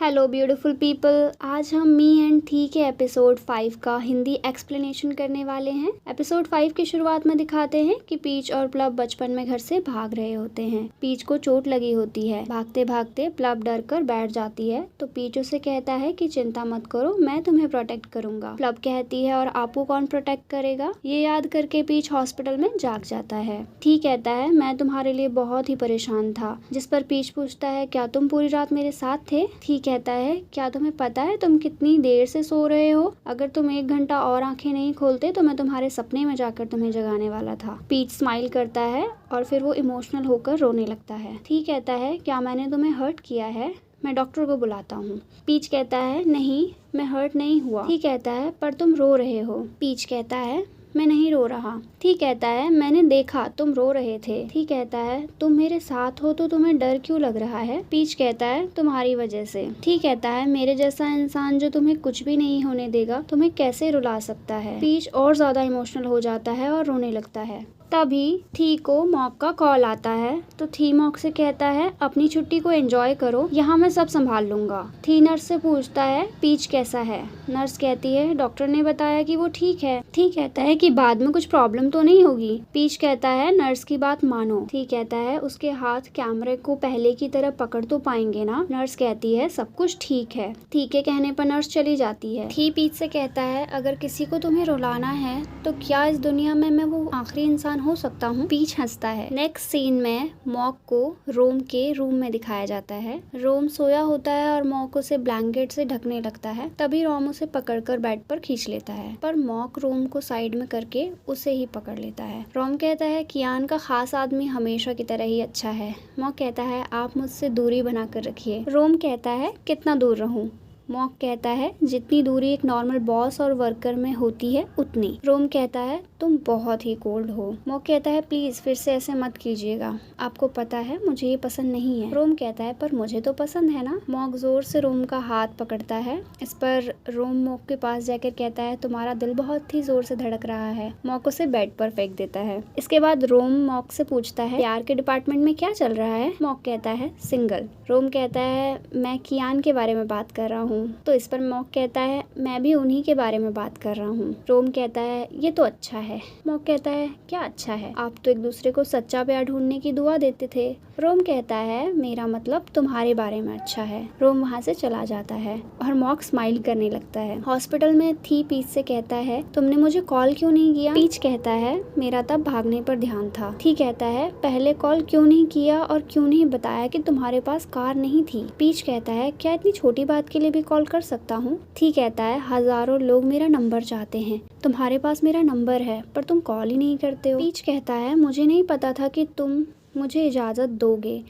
Hello beautiful people, आज हम me and थी के एपिसोड 5 का हिंदी एक्सप्लेनेशन करने वाले हैं। एपिसोड 5 की शुरुआत में दिखाते हैं कि पीच और प्लब बचपन में घर से भाग रहे होते हैं। पीच को चोट लगी होती है। भागते भागते प्लब डर कर बैठ जाती है तो पीच उसे कहता है कि चिंता मत करो, मैं तुम्हें प्रोटेक्ट करूंगा। प्लब कहती है और आपको कौन प्रोटेक्ट करेगा। ये याद करके पीच हॉस्पिटल में जाग जाता है। थी कहता है मैं तुम्हारे लिए बहुत ही परेशान था। जिस पर पीच पूछता है क्या तुम पूरी रात मेरे साथ थे। थी कहता है क्या तुम्हें पता है तुम कितनी देर से सो रहे हो। अगर तुम 1 घंटा और आंखें नहीं खोलते तो मैं तुम्हारे सपने में जाकर तुम्हें जगाने वाला था। पीच स्माइल करता है और फिर वो इमोशनल होकर रोने लगता है। थी कहता है क्या मैंने तुम्हें हर्ट किया है, मैं डॉक्टर को बुलाता हूँ। पीच कहता है नहीं, मैं हर्ट नहीं हुआ। थी कहता है पर तुम रो रहे हो। पीच कहता है मैं नहीं रो रहा। थी कहता है मैंने देखा तुम रो रहे थे। थी कहता है तुम मेरे साथ हो तो तुम्हें डर क्यों लग रहा है। पीच कहता है तुम्हारी वजह से। थी कहता है मेरे जैसा इंसान जो तुम्हें कुछ भी नहीं होने देगा तुम्हें कैसे रुला सकता है। पीच और ज्यादा इमोशनल हो जाता है और रोने लगता है। तभी थी को मॉक का कॉल आता है तो थी मॉक से कहता है अपनी छुट्टी को एंजॉय करो, यहाँ मैं सब संभाल लूंगा। थी नर्स से पूछता है पीच कैसा है। नर्स कहती है डॉक्टर ने बताया कि वो ठीक है। थी कहता है कि बाद में कुछ प्रॉब्लम तो नहीं होगी। पीच कहता है नर्स की बात मानो। थी कहता है उसके हाथ कैमरे को पहले की तरह पकड़ तो पाएंगे ना। नर्स कहती है सब कुछ ठीक है। थी के कहने पर नर्स चली जाती है। थी पीच से कहता है अगर किसी को तुम्हें रुलाना है तो क्या इस दुनिया में मैं वो आखिरी इंसान हो सकता हूँ। पीच हंसता है। नेक्स्ट सीन में मॉक को रोम के रूम में दिखाया जाता है। रोम सोया होता है और मॉक उसे ब्लैंकेट से ढकने लगता है। तभी रोम उसे पकड़कर बेड पर खींच लेता है पर मॉक रोम को साइड में करके उसे ही पकड़ लेता है। रोम कहता है कियान का खास आदमी हमेशा की तरह ही अच्छा है। मॉक कहता है आप मुझसे दूरी बना कर रखिए। रोम कहता है कितना दूर रहूं। मॉक कहता है जितनी दूरी एक नॉर्मल बॉस और वर्कर में होती है उतनी। रोम कहता है तुम बहुत ही कोल्ड हो। मॉक कहता है प्लीज फिर से ऐसे मत कीजिएगा, आपको पता है मुझे ये पसंद नहीं है। रोम कहता है पर मुझे तो पसंद है ना। मॉक जोर से रोम का हाथ पकड़ता है। इस पर रोम मॉक के पास जाकर कहता है तुम्हारा दिल बहुत ही जोर से धड़क रहा है। मॉक उसे बेड पर फेंक देता है। इसके बाद रोम मॉक से पूछता है प्यार के डिपार्टमेंट में क्या चल रहा है। मॉक कहता है सिंगल। रोम कहता है मैं कियान के बारे में बात कर रहा हूँ। तो इस पर मॉक कहता है मैं भी उन्हीं के बारे में बात कर रहा हूँ। रोम कहता है ये तो अच्छा है। मॉक कहता है क्या अच्छा है, आप तो एक दूसरे को सच्चा प्यार ढूंढने की दुआ देते थे। रोम कहता है मेरा मतलब तुम्हारे बारे में अच्छा है। रोम वहाँ से चला जाता है और मॉक स्माइल करने लगता है। हॉस्पिटल में थी पीच से कहता है तुमने मुझे कॉल क्यों नहीं किया। पीच कहता है मेरा तब भागने पर ध्यान था। थी कहता है पहले कॉल क्यों नहीं किया और क्यों नहीं बताया कि तुम्हारे पास कार नहीं थी। पीच कहता है क्या इतनी छोटी बात के लिए भी कॉल कर सकता हूँ। थी कहता है हजारों लोग मेरा नंबर चाहते हैं, तुम्हारे पास मेरा नंबर है पर तुम कॉल ही नहीं करते हो। पीच कहता है मुझे नहीं पता था कि तुम मुझे इजाजत दोगे।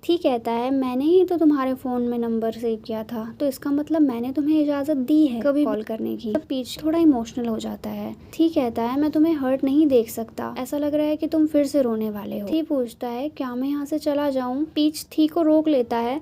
थी कहता है मैंने ही तो तुम्हारे फोन में नंबर सेव किया था तो इसका मतलब मैंने तुम्हें इजाजत दी है कभी कॉल करने की। पीच थोड़ा इमोशनल हो जाता है। थी कहता है मैं तुम्हें हर्ट नहीं देख सकता, ऐसा लग रहा है कि तुम फिर से रोने वाले हो। थी पूछता है क्या मैं यहाँ से चला जाऊँ। पीच थी को रोक लेता है,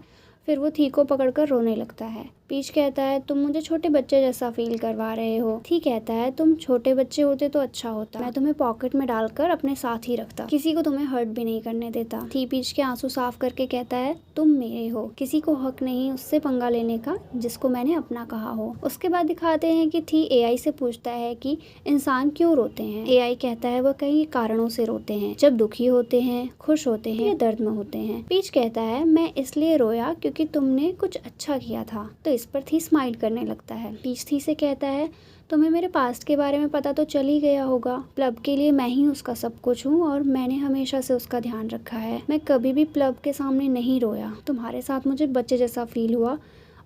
फिर वो थी को पकड़कर रोने लगता है। पीच कहता है तुम मुझे छोटे बच्चे जैसा फील करवा रहे हो। थी कहता है तुम छोटे बच्चे होते तो अच्छा होता, मैं तुम्हें पॉकेट में डालकर अपने साथ ही रखता, किसी को तुम्हें हर्ट भी नहीं करने देता। थी पीच के आंसू साफ करके कहता है तुम मेरे हो, किसी को हक नहीं उससे पंगा लेने का जिसको मैंने अपना कहा हो। उसके बाद दिखाते हैं कि थी एआई से पूछता है कि इंसान क्यों रोते हैं। एआई कहता है वह कई कारणों से रोते हैं, जब दुखी होते हैं, खुश होते हैं या दर्द में होते हैं। पीच कहता है मैं इसलिए रोया क्योंकि तुमने कुछ अच्छा किया था। तो इस पर थी स्माइल करने लगता है। पीच थी से कहता है तुम्हें मेरे पास्ट के बारे में पता तो चल ही गया होगा। प्लब के लिए मैं ही उसका सब कुछ हूँ और मैंने हमेशा से उसका ध्यान रखा है। मैं कभी भी प्लब के सामने नहीं रोया। तुम्हारे साथ मुझे बच्चे जैसा फील हुआ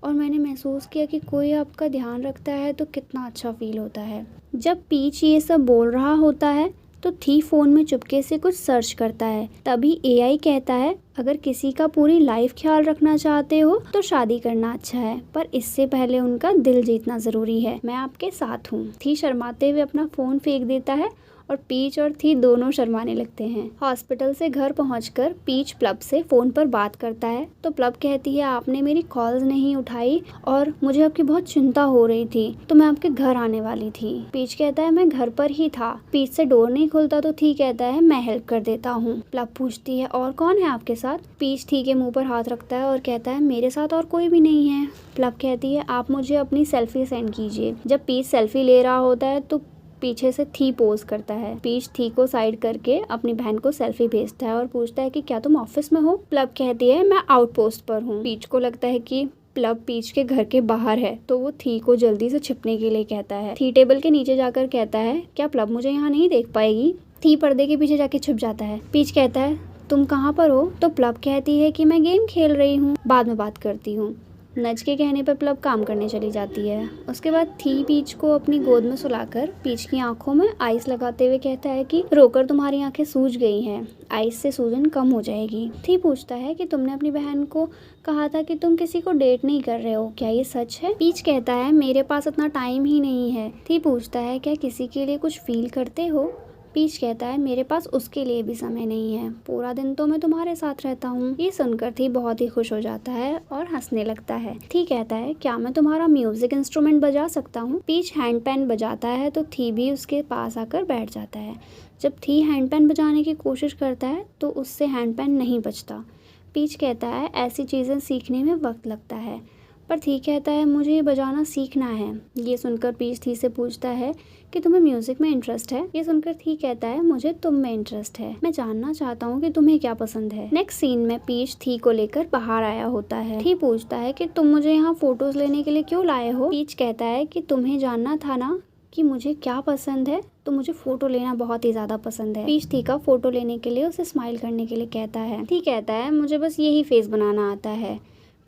और मैंने महसूस किया कि कोई आपका ध्यान रखता है तो कितना अच्छा फील होता है। जब पीच ये सब बोल रहा होता है तो थी फोन में चुपके से कुछ सर्च करता है। तभी एआई कहता है अगर किसी का पूरी लाइफ ख्याल रखना चाहते हो तो शादी करना अच्छा है, पर इससे पहले उनका दिल जीतना जरूरी है, मैं आपके साथ हूँ। थी शर्माते हुए अपना फोन फेंक देता है और पीच और थी दोनों शर्माने लगते हैं। हॉस्पिटल से घर पहुंचकर पीच प्लब से फ़ोन पर बात करता है तो प्लब कहती है आपने मेरी कॉल्स नहीं उठाई और मुझे आपकी बहुत चिंता हो रही थी तो मैं आपके घर आने वाली थी। पीच कहता है मैं घर पर ही था। पीच से डोर नहीं खुलता तो थी कहता है मैं हेल्प कर देता हूँ। प्लब पूछती है और कौन है आपके साथ? पीच थी के मुंह पर हाथ रखता है और कहता है मेरे साथ और कोई भी नहीं है। प्लब कहती है आप मुझे अपनी सेल्फी सेंड कीजिए। जब पीच सेल्फी ले रहा होता है तो पीछे से थी पोज करता है। पीच थी को साइड करके अपनी बहन को सेल्फी भेजता है और पूछता है कि क्या तुम ऑफिस में हो? प्लब कहती है मैं आउटपोस्ट पर हूँ। पीच को लगता है कि प्लब पीच के घर के बाहर है तो वो थी को जल्दी से छिपने के लिए कहता है। थी टेबल के नीचे जाकर कहता है क्या प्लब मुझे यहाँ नहीं देख पाएगी? थी पर्दे के पीछे जाके छुप जाता है। पीच कहता है तुम कहाँ पर हो? तो प्लब कहती है कि मैं गेम खेल रही हूँ, बाद में बात करती हूँ। नज के कहने पर प्लब काम करने चली जाती है। उसके बाद थी पीच को अपनी गोद में सुलाकर पीच की आंखों में आइस लगाते हुए कहता है कि रोकर तुम्हारी आंखें सूज गई हैं, आइस से सूजन कम हो जाएगी। थी पूछता है कि तुमने अपनी बहन को कहा था कि तुम किसी को डेट नहीं कर रहे हो, क्या ये सच है? पीच कहता है मेरे पास इतना टाइम ही नहीं है। थी पूछता है क्या किसी के लिए कुछ फील करते हो? पीच कहता है मेरे पास उसके लिए भी समय नहीं है, पूरा दिन तो मैं तुम्हारे साथ रहता हूँ। ये सुनकर थी बहुत ही खुश हो जाता है और हंसने लगता है। थी कहता है क्या मैं तुम्हारा म्यूजिक इंस्ट्रूमेंट बजा सकता हूँ? पीच हैंड पेन बजाता है तो थी भी उसके पास आकर बैठ जाता है। जब थी हैंड पेन बजाने की कोशिश करता है तो उससे हैंड पेन नहीं बजता। पीच कहता है ऐसी चीज़ें सीखने में वक्त लगता है, पर थी कहता है मुझे ये बजाना सीखना है। ये सुनकर पीच थी से पूछता है कि तुम्हें म्यूजिक में इंटरेस्ट है? ये सुनकर थी कहता है मुझे तुम में इंटरेस्ट है, मैं जानना चाहता हूँ कि तुम्हें क्या पसंद है। नेक्स्ट सीन में पीच थी को लेकर बाहर आया होता है। थी पूछता है कि तुम मुझे यहाँ फोटोज लेने के लिए क्यों लाए हो? पीच कहता है कि तुम्हें जानना था ना कि मुझे क्या पसंद है, तो मुझे फोटो लेना बहुत ही ज्यादा पसंद है। पीच थी का फोटो लेने के लिए उसे स्माइल करने के लिए कहता है। थी कहता है मुझे बस यही फेस बनाना आता है।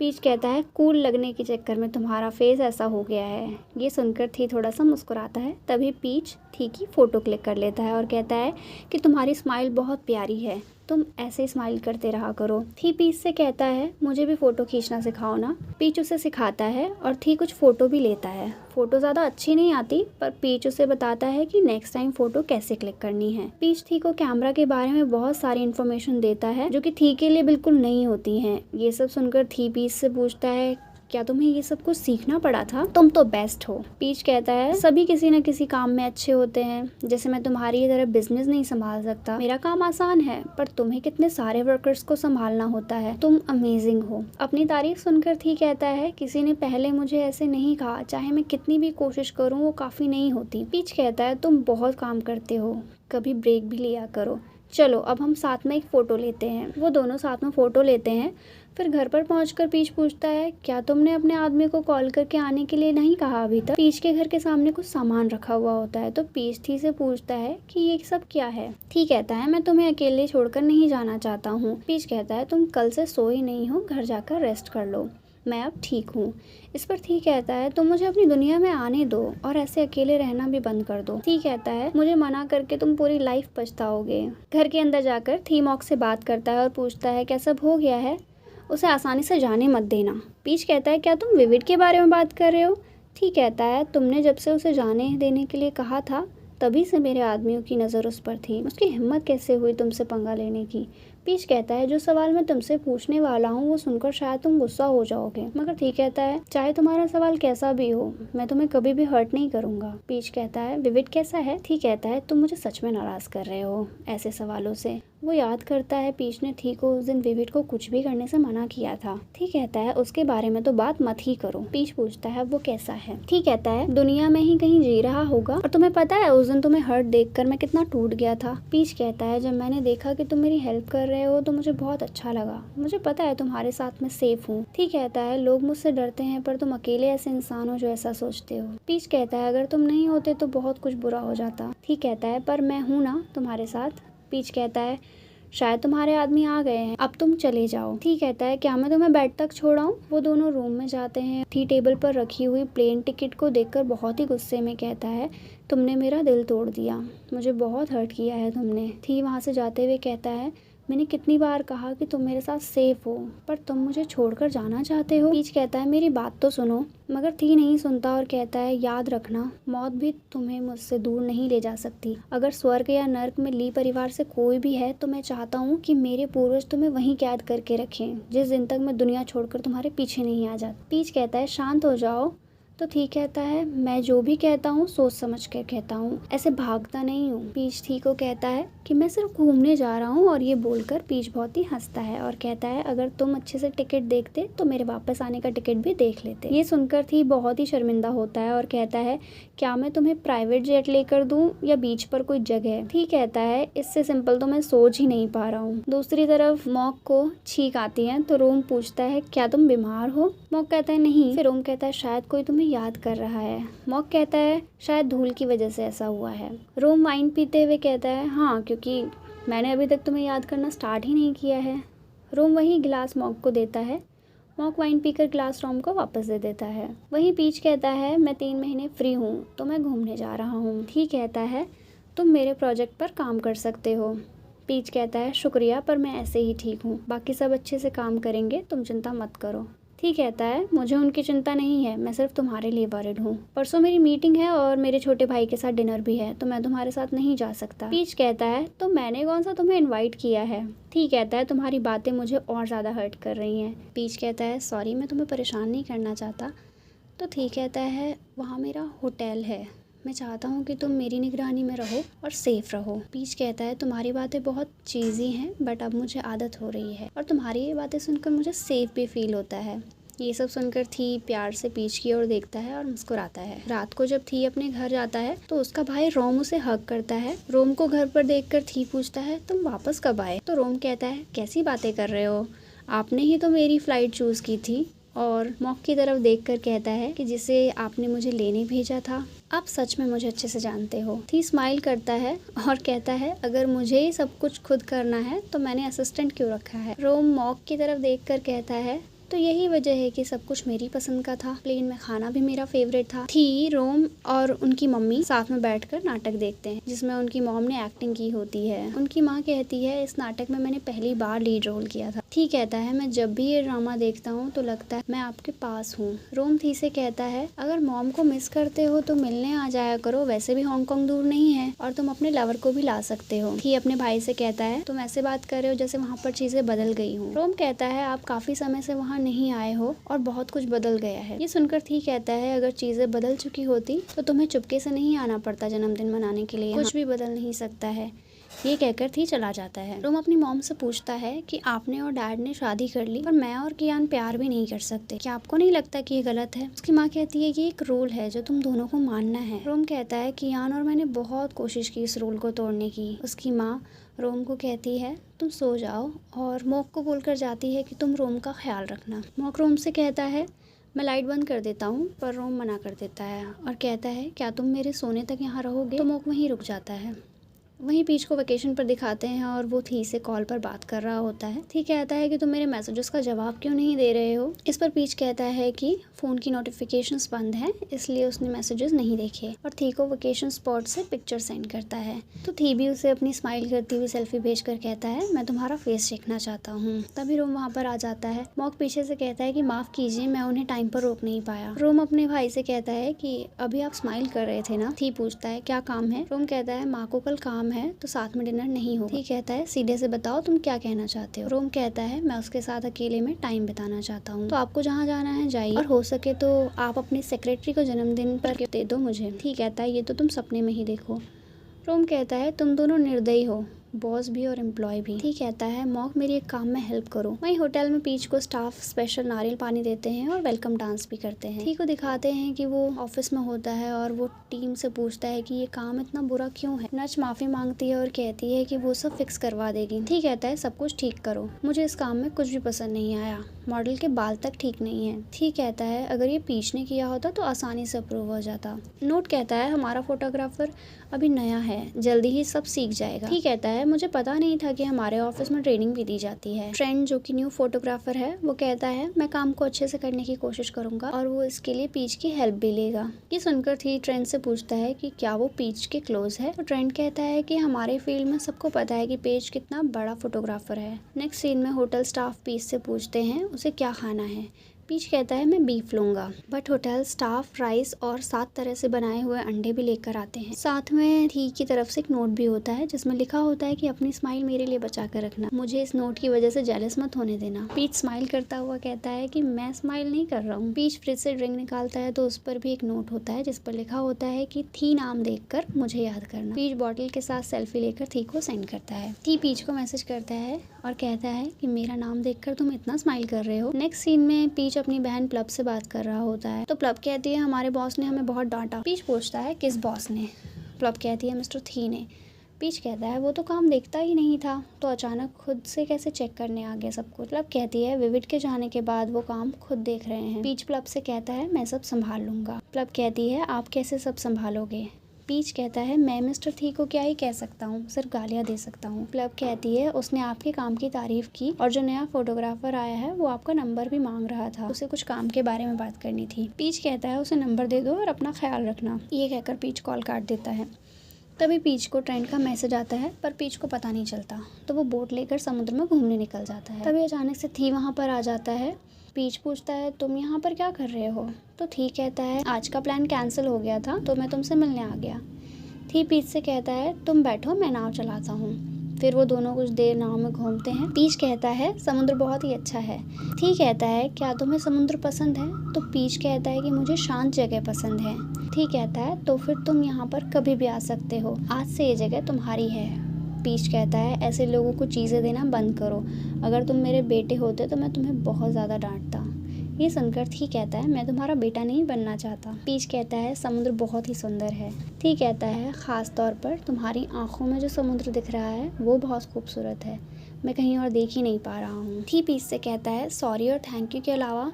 पीच कहता है कूल लगने के चक्कर में तुम्हारा फेस ऐसा हो गया है। ये सुनकर थी थोड़ा सा मुस्कुराता है। तभी पीच थी की फोटो क्लिक कर लेता है और कहता है कि तुम्हारी स्माइल बहुत प्यारी है, तुम ऐसे स्माइल करते रहा करो। थी पीच से कहता है मुझे भी फोटो खींचना सिखाओ ना। पीच उसे सिखाता है और थी कुछ फोटो भी लेता है। फोटो ज़्यादा अच्छी नहीं आती पर पीच उसे बताता है कि नेक्स्ट टाइम फोटो कैसे क्लिक करनी है। पीच थी को कैमरा के बारे में बहुत सारी इन्फॉर्मेशन देता है जो कि थी के लिए बिल्कुल नई होती हैं। ये सब सुनकर थी पीच से पूछता है क्या तुम्हें ये सब कुछ सीखना पड़ा था? तुम तो बेस्ट हो। पीच कहता है सभी किसी न किसी काम में अच्छे होते हैं, जैसे मैं तुम्हारी तरह बिजनेस नहीं संभाल सकता, मेरा काम आसान है पर तुम्हें कितने सारे वर्कर्स को संभालना होता है, तुम अमेजिंग हो। अपनी तारीफ सुनकर थी कहता है किसी ने पहले मुझे ऐसे नहीं कहा, चाहे मैं कितनी भी कोशिश करूँ वो काफी नहीं होती। पीच कहता है तुम बहुत काम करते हो, कभी ब्रेक भी लिया करो। चलो अब हम साथ में एक फ़ोटो लेते हैं। वो दोनों साथ में फ़ोटो लेते हैं। फिर घर पर पहुंचकर पीच पूछता है क्या तुमने अपने आदमी को कॉल करके आने के लिए नहीं कहा अभी तक? पीच के घर के सामने कुछ सामान रखा हुआ होता है तो पीच थी से पूछता है कि ये सब क्या है? थी कहता है मैं तुम्हें अकेले छोड़कर नहीं जाना चाहता हूँ। पीच कहता है तुम कल से सोई नहीं हो, घर जाकर रेस्ट कर लो, मैं अब ठीक हूँ। इस पर थी कहता है तुम मुझे अपनी दुनिया में आने दो और ऐसे अकेले रहना भी बंद कर दो। थी कहता है मुझे मना करके तुम पूरी लाइफ पछताओगे। घर के अंदर जाकर थी मॉक से बात करता है और पूछता है क्या सब हो गया है, उसे आसानी से जाने मत देना। पीच कहता है क्या तुम विविड के बारे में बात कर रहे हो? थी कहता है तुमने जब से उसे जाने देने के लिए कहा था तभी से मेरे आदमियों की नज़र उस पर थी, उसकी हिम्मत कैसे हुई तुमसे पंगा लेने की? पीच कहता है जो सवाल मैं तुमसे पूछने वाला हूँ वो सुनकर शायद तुम गुस्सा हो जाओगे, मगर थी कहता है चाहे तुम्हारा सवाल कैसा भी हो मैं तुम्हें कभी भी हर्ट नहीं करूँगा। पीच कहता है विविड कैसा है? थी कहता है तुम मुझे सच में नाराज कर रहे हो ऐसे सवालों से। वो याद करता है पीच ने थी को उस दिन विविड को कुछ भी करने से मना किया था। थी कहता है उसके बारे में तो बात मत ही करो। पीच पूछता है वो कैसा है? थी कहता है दुनिया में ही कहीं जी रहा होगा, और तुम्हें पता है उस दिन तुम्हें हर्ट देखकर मैं कितना टूट गया था। पीच कहता है जब मैंने देखा कि तुम मेरी हेल्प कर रहे हो तो मुझे बहुत अच्छा लगा, मुझे पता है तुम्हारे साथ मैं सेफ हूँ। थी कहता है लोग मुझसे डरते हैं पर तुम अकेले ऐसे इंसान हो जो ऐसा सोचते हो। पीच कहता है अगर तुम नहीं होते तो बहुत कुछ बुरा हो जाता। थी कहता है पर मैं हूँ ना तुम्हारे साथ। पीच कहता है शायद तुम्हारे आदमी आ गए हैं, अब तुम चले जाओ। थी कहता है क्या मैं तुम्हें बेड तक छोड़ाऊं? वो दोनों रूम में जाते हैं। थी टेबल पर रखी हुई प्लेन टिकट को देखकर बहुत ही गुस्से में कहता है तुमने मेरा दिल तोड़ दिया, मुझे बहुत हर्ट किया है तुमने। थी वहाँ से जाते हुए कहता है मैंने कितनी बार कहा कि तुम मेरे साथ सेफ हो, पर तुम मुझे छोड़कर जाना चाहते हो। पीच कहता है मेरी बात तो सुनो, मगर थी नहीं सुनता और कहता है याद रखना, मौत भी तुम्हें मुझसे दूर नहीं ले जा सकती। अगर स्वर्ग या नर्क में ली परिवार से कोई भी है तो मैं चाहता हूँ कि मेरे पूर्वज तुम्हें वहीं कैद करके रखें, जिस दिन तक मैं दुनिया छोड़कर तुम्हारे पीछे नहीं आ जाता। पीच कहता है शांत हो जाओ। तो ठीक कहता है मैं जो भी कहता हूँ सोच समझ कर कहता हूँ, ऐसे भागता नहीं हूँ। पीच थी को कहता है कि मैं सिर्फ घूमने जा रहा हूँ, और ये बोलकर पीच बहुत ही हंसता है और कहता है अगर तुम अच्छे से टिकट देखते तो मेरे वापस आने का टिकट भी देख लेते। ये सुनकर थी बहुत ही शर्मिंदा होता है और कहता है क्या मैं तुम्हें प्राइवेट जेट लेकर दूं या बीच पर कोई जगह। ठीक कहता है इससे सिंपल तो मैं सोच ही नहीं पा रहा हूँ। दूसरी तरफ मॉक को छींक आती है तो रोम पूछता है क्या तुम बीमार हो। मॉक कहता है नहीं। फिर रोम कहता है शायद कोई तुम्हें याद कर रहा है। मॉक कहता है शायद धूल की वजह से ऐसा हुआ है। रोम वाइन पीते हुए कहता है हाँ, क्योंकि मैंने अभी तक तुम्हें याद करना स्टार्ट ही नहीं किया है। रोम वही गिलास मॉक को देता है। मॉक वाइन पीकर ग्लास रोम को वापस दे देता है। वहीं पीच कहता है मैं 3 महीने फ्री हूँ तो मैं घूमने जा रहा हूँ। ठीक कहता है तुम मेरे प्रोजेक्ट पर काम कर सकते हो। पीच कहता है शुक्रिया, पर मैं ऐसे ही ठीक हूँ, बाकी सब अच्छे से काम करेंगे, तुम चिंता मत करो। ठीक कहता है मुझे उनकी चिंता नहीं है, मैं सिर्फ तुम्हारे लिए वरिड हूँ। परसों मेरी मीटिंग है और मेरे छोटे भाई के साथ डिनर भी है, तो मैं तुम्हारे साथ नहीं जा सकता। पीच कहता है तो मैंने कौन सा तुम्हें इनवाइट किया है। ठीक कहता है तुम्हारी बातें मुझे और ज़्यादा हर्ट कर रही हैं। पीच कहता है सॉरी, मैं तुम्हें परेशान नहीं करना चाहता। तो ठीक कहता है वहाँ मेरा होटल है, मैं चाहता हूँ कि तुम मेरी निगरानी में रहो और सेफ रहो। पीच कहता है तुम्हारी बातें बहुत चीज़ी हैं, बट अब मुझे आदत हो रही है और तुम्हारी ये बातें सुनकर मुझे सेफ भी फील होता है। ये सब सुनकर थी प्यार से पीच की ओर देखता है और मुस्कुराता है। रात को जब थी अपने घर जाता है तो उसका भाई रोम उसे हग करता है। रोम को घर पर देखकर थी पूछता है तुम वापस कब आए। तो रोम कहता है कैसी बातें कर रहे हो, आपने ही तो मेरी फ्लाइट चूज की थी। और मॉक की तरफ देखकर कहता है कि जिसे आपने मुझे लेने भेजा था, आप सच में मुझे अच्छे से जानते हो। थी स्माइल करता है और कहता है अगर मुझे ही सब कुछ खुद करना है तो मैंने असिस्टेंट क्यों रखा है। रोम मॉक की तरफ देखकर कहता है तो यही वजह है कि सब कुछ मेरी पसंद का था, प्लेन में खाना भी मेरा फेवरेट था। थी, रोम और उनकी मम्मी साथ में बैठकर नाटक देखते हैं जिसमें उनकी मॉम ने एक्टिंग की होती है। उनकी माँ कहती है इस नाटक में मैंने पहली बार लीड रोल किया था। थी कहता है मैं जब भी ये ड्रामा देखता हूँ तो लगता है मैं आपके पास हूँ। रोम थी से कहता है अगर मॉम को मिस करते हो तो मिलने आ जाया करो, वैसे भी हांगकांग दूर नहीं है और तुम अपने लवर को भी ला सकते हो। थी अपने भाई से कहता है तुम ऐसे बात कर रहे हो जैसे वहाँ पर चीजें बदल गई हूँ। रोम कहता है आप काफी समय से वहाँ नहीं आए हो और बहुत कुछ बदल गया है। ये सुनकर थी कहता है अगर चीजें बदल चुकी होती तो तुम्हें चुपके से नहीं आना पड़ता जन्मदिन मनाने के लिए, कुछ भी बदल नहीं सकता है। ये कहकर थी चला जाता है। रोम अपनी मॉम से पूछता है कि आपने और डैड ने शादी कर ली पर मैं और कियान प्यार भी नहीं कर सकते, क्या आपको नहीं लगता कि ये गलत है। उसकी माँ कहती है कि एक रूल है जो तुम दोनों को मानना है। रोम कहता है कियान और मैंने बहुत कोशिश की इस रूल को तोड़ने की। उसकी माँ रोम को कहती है तुम सो जाओ और मॉक को बोलकर जाती है कि तुम रोम का ख्याल रखना। मॉक रोम से कहता है मैं लाइट बंद कर देता हूँ, पर रोम मना कर देता है और कहता है क्या तुम मेरे सोने तक यहाँ रहोगे। तो मॉक वहीं रुक जाता है। वहीं पीच को वेकेशन पर दिखाते हैं और वो थी से कॉल पर बात कर रहा होता है। थी कहता है कि तुम मेरे मैसेजेस का जवाब क्यों नहीं दे रहे हो। इस पर पीच कहता है कि फ़ोन की नोटिफिकेशंस बंद हैं इसलिए उसने मैसेजेस नहीं देखे और थी को वेकेशन स्पॉट से पिक्चर सेंड करता है। तो थी भी उसे अपनी स्माइल करती हुई सेल्फी भेजकर कहता है मैं तुम्हारा फेस देखना चाहता हूँ। तभी रोम वहाँ पर आ जाता है। मॉक पीछे से कहता है कि माफ़ कीजिए मैं उन्हें टाइम पर रोक नहीं पाया। रोम अपने भाई से कहता है कि अभी आप स्माइल कर रहे थे ना। थी पूछता है क्या काम है। रोम कहता है माँ को कल काम है तो साथ में डिनर नहीं होगा। ठीक कहता है सीधे से बताओ तुम क्या कहना चाहते हो। रोम कहता है मैं उसके साथ अकेले में टाइम बिताना चाहता हूँ, तो आपको जहाँ जाना है जाइए और हो सके तो आप अपनी सेक्रेटरी को जन्मदिन पर गिफ्ट दे दो मुझे। ठीक कहता है ये तो तुम सपने में ही देखो। रोम कहता है तुम दोनों निर्दयी हो, बॉस भी और एम्प्लॉय भी। ठीक कहता है मॉक मेरी एक काम में हेल्प करो। वहीं होटल में पीच को स्टाफ स्पेशल नारियल पानी देते हैं और वेलकम डांस भी करते हैं। ठीक को दिखाते हैं कि वो ऑफिस में होता है और वो टीम से पूछता है कि ये काम इतना बुरा क्यों है। नच माफी मांगती है और कहती है कि वो सब फिक्स करवा देगी। ठीक कहता है सब कुछ ठीक करो, मुझे इस काम में कुछ भी पसंद नहीं आया, मॉडल के बाल तक ठीक नहीं है। ठीक कहता है अगर ये पीच ने किया होता तो आसानी से अप्रूव हो जाता। नोट कहता है हमारा फोटोग्राफर अभी नया है, जल्दी ही सब सीख जाएगा। ठीक कहता है है, मुझे पता नहीं था कि हमारे ऑफिस में ट्रेनिंग भी दी जाती है। ट्रेंड जो कि न्यू फोटोग्राफर है वो कहता है मैं काम को अच्छे से करने की कोशिश करूंगा और वो इसके लिए पीच की हेल्प भी लेगा। ये सुनकर थी ट्रेंड से पूछता है कि क्या वो पीच के क्लोज है। तो ट्रेंड कहता है कि हमारे फील्ड में सबको पता है कि पीच कितना बड़ा फोटोग्राफर है। नेक्स्ट सीन में होटल स्टाफ पीच से पूछते हैं उसे क्या खाना है। पीच कहता है मैं बीफ लूंगा, बट होटल स्टाफ राइस और 7 तरह से बनाए हुए अंडे भी लेकर आते हैं। साथ में थी की तरफ से एक नोट भी होता है जिसमें लिखा होता है कि अपनी स्माइल मेरे लिए बचा कर रखना, मुझे इस नोट की वजह से जेलस मत होने देना। पीच स्माइल करता हुआ कहता है कि मैं स्माइल नहीं कर रहा हूँ। पीच फ्रिज से ड्रिंक निकालता है तो उस पर भी एक नोट होता है जिस पर लिखा होता है कि थी नाम देखकर मुझे याद करना। पीच बॉटल के साथ सेल्फी लेकर थी को सेंड करता है। थी पीच को मैसेज करता है और कहता है कि मेरा नाम देखकर तुम इतना स्माइल कर रहे हो। नेक्स्ट सीन में पीच अपनी बहन प्लब से बात कर रहा होता है तो प्लब कहती है हमारे बॉस ने हमें बहुत डांटा। पीच पूछता है किस बॉस ने। प्लब कहती है मिस्टर थी ने। पीच कहता है वो तो काम देखता ही नहीं था, तो अचानक खुद से कैसे चेक करने आ गया सब कुछ। प्लब कहती है विविड के जाने के बाद वो काम खुद देख रहे हैं। पीच प्लब से कहता है मैं सब संभाल लूंगा। प्लब कहती है आप कैसे सब संभालोगे। पीच कहता है मैं मिस्टर थी को क्या ही कह सकता हूँ, सिर्फ गालियाँ दे सकता हूँ। प्लब कहती है उसने आपके काम की तारीफ की और जो नया फोटोग्राफर आया है वो आपका नंबर भी मांग रहा था, उसे कुछ काम के बारे में बात करनी थी। पीच कहता है उसे नंबर दे दो और अपना ख्याल रखना। ये कहकर पीच कॉल काट देता है। तभी पीच को ट्रेंड का मैसेज आता है पर पीच को पता नहीं चलता, तो वो बोट लेकर समुद्र में घूमने निकल जाता है। तभी अचानक से थी वहाँ पर आ जाता है। पीच पूछता है तुम यहाँ पर क्या कर रहे हो। तो थी कहता है आज का प्लान कैंसिल हो गया था तो मैं तुमसे मिलने आ गया। थी पीच से कहता है तुम बैठो मैं नाव चलाता हूँ। फिर वो दोनों कुछ देर नाव में घूमते हैं। पीच कहता है समुद्र बहुत ही अच्छा है। थी कहता है क्या तुम्हें समुद्र पसंद है। तो पीच कहता है कि मुझे शांत जगह पसंद है। थी कहता है तो फिर तुम यहाँ पर कभी भी आ सकते हो, आज से ये जगह तुम्हारी है। पीच कहता है ऐसे लोगों को चीज़ें देना बंद करो, अगर तुम मेरे बेटे होते तो मैं तुम्हें बहुत ज़्यादा डांटता। ये सुनकर थी कहता है मैं तुम्हारा बेटा नहीं बनना चाहता। पीच कहता है समुद्र बहुत ही सुंदर है। थी कहता है ख़ास तौर पर तुम्हारी आंखों में जो समुद्र दिख रहा है वो बहुत खूबसूरत है, मैं कहीं और देख ही नहीं पा रहा हूँ। थी पीच से कहता है सॉरी और थैंक यू के अलावा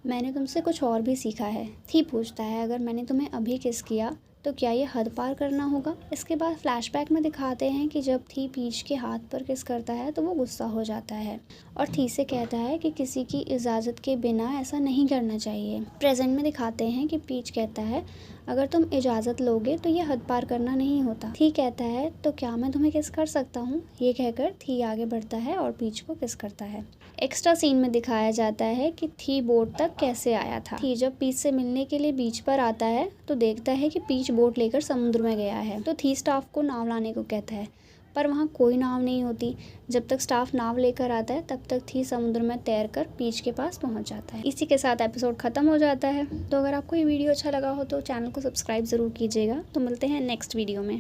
मैंने तुमसे कुछ और भी सीखा है। थी पूछता है अगर मैंने तुम्हें अभी किस किया तो क्या ये हद पार करना होगा। इसके बाद फ्लैशबैक में दिखाते हैं कि जब थी पीच के हाथ पर किस करता है तो वो गुस्सा हो जाता है और थी से कहता है कि किसी की इजाज़त के बिना ऐसा नहीं करना चाहिए। प्रेजेंट में दिखाते हैं कि पीच कहता है अगर तुम इजाज़त लोगे तो ये हद पार करना नहीं होता। थी कहता है तो क्या मैं तुम्हें किस कर सकता हूँ। ये कहकर थी आगे बढ़ता है और पीच को किस करता है। एक्स्ट्रा सीन में दिखाया जाता है कि थी बोट तक कैसे आया था। थी जब पीच से मिलने के लिए बीच पर आता है तो देखता है कि पीच बोट लेकर समुद्र में गया है, तो थी स्टाफ को नाव लाने को कहता है पर वहाँ कोई नाव नहीं होती। जब तक स्टाफ नाव लेकर आता है तब तक थी समुद्र में तैरकर पीच के पास पहुँच जाता है। इसी के साथ एपिसोड ख़त्म हो जाता है। तो अगर आपको ये वीडियो अच्छा लगा हो तो चैनल को सब्सक्राइब ज़रूर कीजिएगा। तो मिलते हैं नेक्स्ट वीडियो में।